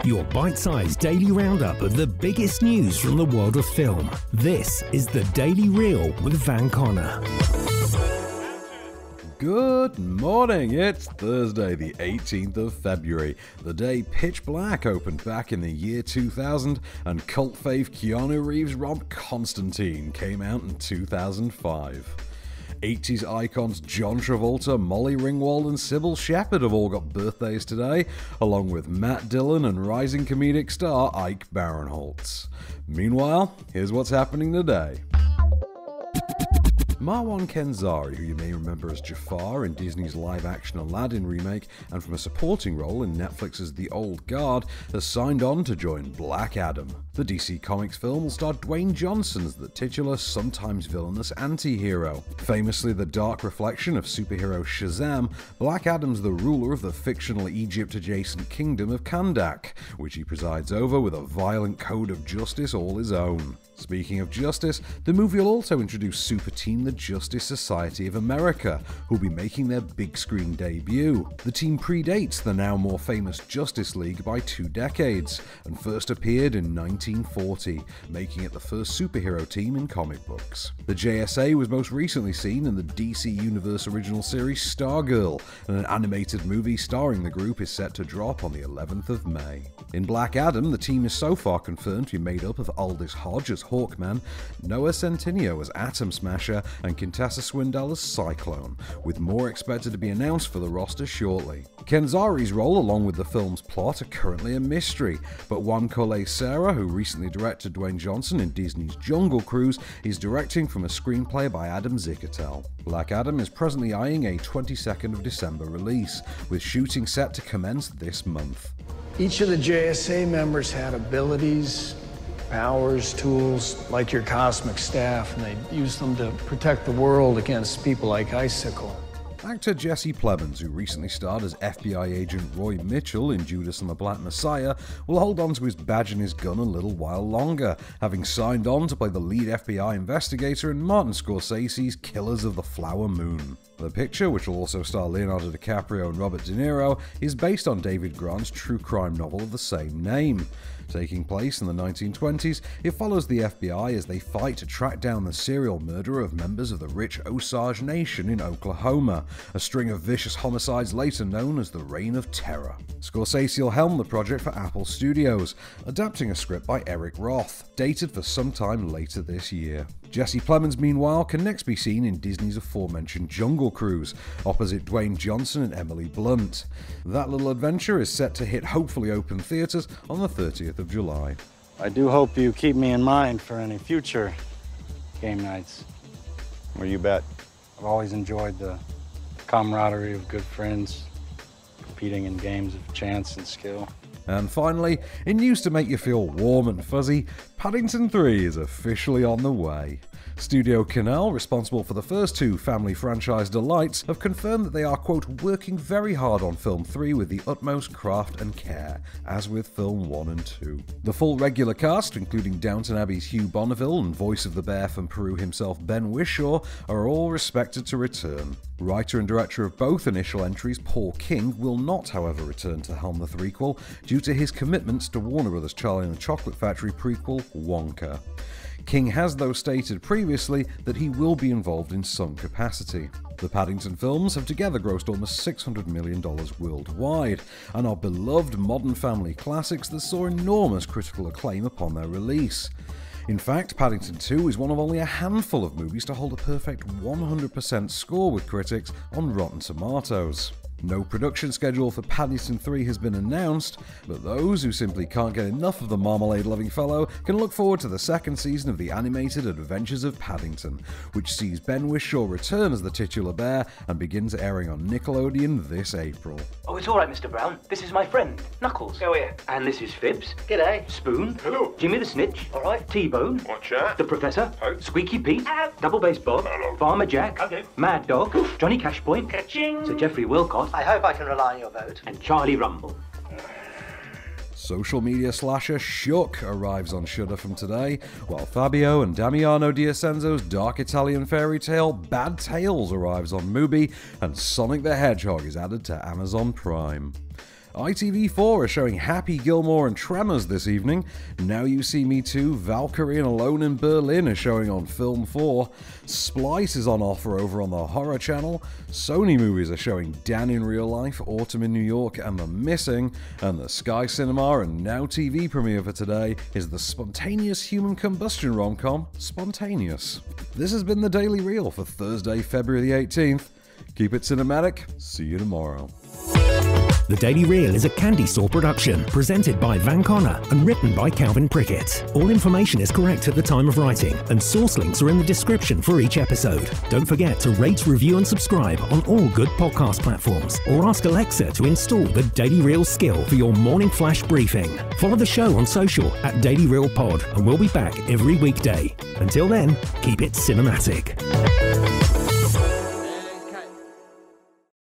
your bite-sized daily roundup of the biggest news from the world of film. This is the Daily Reel with Van Connor. Good morning, it's Thursday the 18th of February, the day Pitch Black opened back in the year 2000 and cult fave Keanu Reeves' romp Constantine came out in 2005. 80s icons John Travolta, Molly Ringwald and Sybil Shepherd have all got birthdays today, along with Matt Dillon and rising comedic star Ike Barinholtz. Meanwhile, here's what's happening today. Marwan Kenzari, who you may remember as Jafar in Disney's live-action Aladdin remake and from a supporting role in Netflix's The Old Guard, has signed on to join Black Adam. The DC Comics film will star Dwayne Johnson as the titular, sometimes villainous anti-hero. Famously the dark reflection of superhero Shazam, Black Adam's the ruler of the fictional Egypt-adjacent kingdom of Kandak, which he presides over with a violent code of justice all his own. Speaking of justice, the movie will also introduce super team the Justice Society of America, who'll be making their big screen debut. The team predates the now more famous Justice League by 2 decades, and first appeared in 1940, making it the first superhero team in comic books. The JSA was most recently seen in the DC Universe original series Stargirl, and an animated movie starring the group is set to drop on the 11th of May. In Black Adam, the team is so far confirmed to be made up of Aldous Hodge as Hawkman, Noah Centineo as Atom Smasher, and Quintessa Swindell as Cyclone, with more expected to be announced for the roster shortly. Kenzari's role along with the film's plot are currently a mystery, but one Collet-Serra, who recently directed Dwayne Johnson in Disney's Jungle Cruise, is directing from a screenplay by Adam Zickertel. Black Adam is presently eyeing a 22nd of December release, with shooting set to commence this month. Each of the JSA members had abilities, powers, tools, like your cosmic staff, and they used them to protect the world against people like Icicle. Actor Jesse Plemons, who recently starred as FBI agent Roy Mitchell in Judas and the Black Messiah, will hold on to his badge and his gun a little while longer, having signed on to play the lead FBI investigator in Martin Scorsese's Killers of the Flower Moon. The picture, which will also star Leonardo DiCaprio and Robert De Niro, is based on David Grant's true crime novel of the same name. Taking place in the 1920s, it follows the FBI as they fight to track down the serial murderer of members of the rich Osage Nation in Oklahoma, a string of vicious homicides later known as the Reign of Terror. Scorsese will helm the project for Apple Studios, adapting a script by Eric Roth, dated for sometime later this year. Jesse Plemons, meanwhile, can next be seen in Disney's aforementioned Jungle Cruise, opposite Dwayne Johnson and Emily Blunt. That little adventure is set to hit hopefully open theaters on the 30th of July. I do hope you keep me in mind for any future game nights. Well, you bet. I've always enjoyed the camaraderie of good friends, competing in games of chance and skill. And finally, in news to make you feel warm and fuzzy, Paddington 3 is officially on the way. Studio Canal, responsible for the first 2 family franchise delights, have confirmed that they are, quote, working very hard on film 3 with the utmost craft and care, as with film 1 and 2. The full regular cast, including Downton Abbey's Hugh Bonneville and voice of the bear from Peru himself Ben Whishaw, are all expected to return. Writer and director of both initial entries, Paul King, will not, however, return to helm the threequel due to his commitments to Warner Bros. Charlie and the Chocolate Factory prequel, Wonka. King has, though, stated previously that he will be involved in some capacity. The Paddington films have together grossed almost $600 million worldwide, and are beloved modern family classics that saw enormous critical acclaim upon their release. In fact, Paddington 2 is one of only a handful of movies to hold a perfect 100% score with critics on Rotten Tomatoes. No production schedule for Paddington 3 has been announced, but those who simply can't get enough of the marmalade-loving fellow can look forward to the second season of the animated Adventures of Paddington, which sees Ben Whishaw return as the titular bear and begins airing on Nickelodeon this April. Oh, it's all right, Mr. Brown. This is my friend, Knuckles. Oh, yeah. And this is Phibs. G'day. Spoon. Hello. Jimmy the Snitch. All right. T-Bone. Watch that. The Professor. Oh. Squeaky Pete. Ow. Double Bass Bob. Hello. Farmer Jack. Okay. Mad Dog. Johnny Cashpoint. Ka-ching. Sir Geoffrey Wilcott. I hope I can rely on your vote. And Charlie Rumble. Social media slasher Shook arrives on Shudder from today, while Fabio and Damiano Diacenzo's dark Italian fairy tale Bad Tales arrives on Mubi, and Sonic the Hedgehog is added to Amazon Prime. ITV4 are showing Happy Gilmore and Tremors this evening. Now You See Me Too, Valkyrie and Alone in Berlin are showing on Film 4. Splice is on offer over on the Horror Channel. Sony movies are showing Dan in Real Life, Autumn in New York and The Missing. And the Sky Cinema and Now TV premiere for today is the spontaneous human combustion rom-com, Spontaneous. This has been The Daily Reel for Thursday, February the 18th. Keep it cinematic. See you tomorrow. The Daily Reel is a Candystore production, presented by Van Connor and written by Calvin Prickett. All information is correct at the time of writing, and source links are in the description for each episode. Don't forget to rate, review and subscribe on all good podcast platforms, or ask Alexa to install the Daily Reel skill for your morning flash briefing. Follow the show on social at Daily Reel Pod, and we'll be back every weekday. Until then, keep it cinematic.